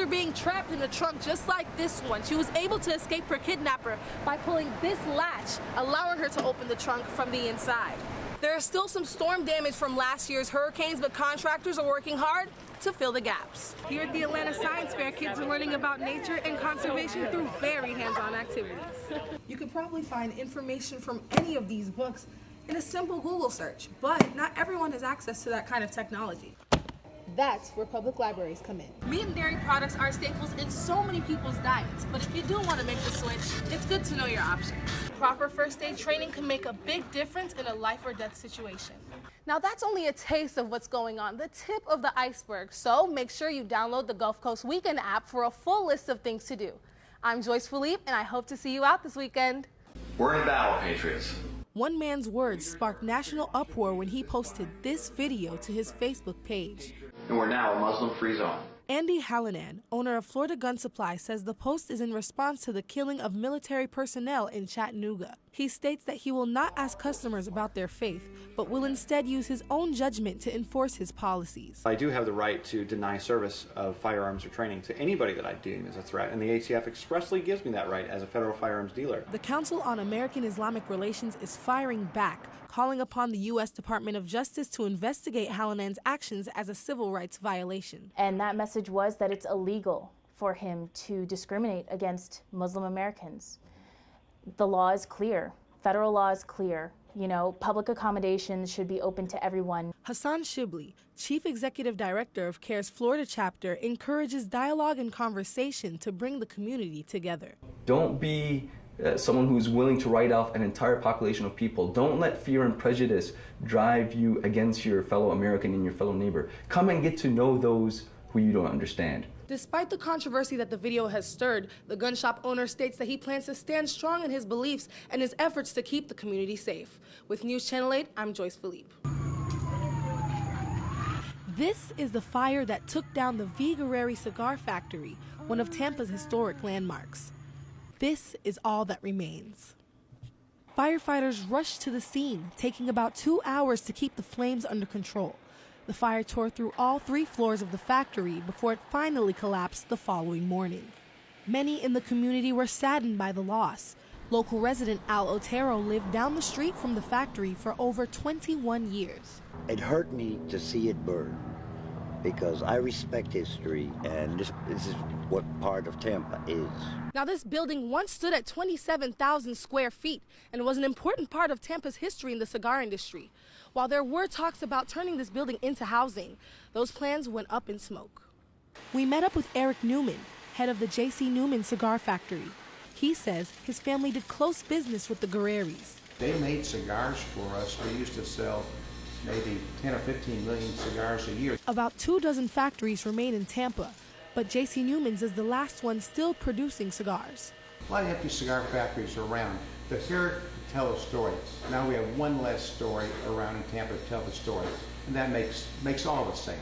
After being trapped in a trunk just like this one, she was able to escape her kidnapper by pulling this latch, allowing her to open the trunk from the inside. There is still some storm damage from last year's hurricanes, but contractors are working hard to fill the gaps. Here at the Atlanta Science Fair, kids are learning about nature and conservation through very hands-on activities. You could probably find information from any of these books in a simple Google search, but not everyone has access to that kind of technology. That's where public libraries come in. Meat and dairy products are staples in so many people's diets, but if you do want to make the switch, it's good to know your options. Proper first aid training can make a big difference in a life or death situation. Now that's only a taste of what's going on, the tip of the iceberg, so make sure you download the Gulf Coast Weekend app for a full list of things to do. I'm Joyce Philippe, and I hope to see you out this weekend. We're in battle, Patriots. One man's words sparked national uproar when he posted this video to his Facebook page. And we're now a Muslim-free zone. Andy Hallinan, owner of Florida Gun Supply, says the post is in response to the killing of military personnel in Chattanooga. He states that he will not ask customers about their faith, but will instead use his own judgment to enforce his policies. I do have the right to deny service of firearms or training to anybody that I deem as a threat, and the ATF expressly gives me that right as a federal firearms dealer. The Council on American-Islamic Relations is firing back, calling upon the U.S. Department of Justice to investigate Hallinan's actions as a civil rights violation. And that message was that it's illegal for him to discriminate against Muslim Americans. The law is clear. Federal law is clear. You know, public accommodations should be open to everyone. Hassan Shibli, Chief Executive Director of CARE's Florida chapter, encourages dialogue and conversation to bring the community together. Don't be someone who's willing to write off an entire population of people. Don't let fear and prejudice drive you against your fellow American and your fellow neighbor. Come and get to know those who you don't understand. Despite the controversy that the video has stirred, the gun shop owner states that he plans to stand strong in his beliefs and his efforts to keep the community safe. With News Channel 8, I'm Joyce Philippe. This is the fire that took down the Vigareri cigar factory, one of Tampa's historic landmarks. This is all that remains. Firefighters rushed to the scene, taking about 2 hours to keep the flames under control. The fire tore through all 3 floors of the factory before it finally collapsed the following morning. Many in the community were saddened by the loss. Local resident Al Otero lived down the street from the factory for over 21 years. It hurt me to see it burn because I respect history, and this is what part of Tampa is. Now, this building once stood at 27,000 square feet and was an important part of Tampa's history in the cigar industry. While there were talks about turning this building into housing, those plans went up in smoke. We met up with Eric Newman, head of the J.C. Newman Cigar Factory. He says his family did close business with the Guerreris. They made cigars for us. We used to sell maybe 10 or 15 million cigars a year. About 24 factories remain in Tampa, but J.C. Newman's is the last one still producing cigars. A lot of empty cigar factories around. They're here to tell a story. Now we have one less story around in Tampa to tell the story, and that makes all of us sad.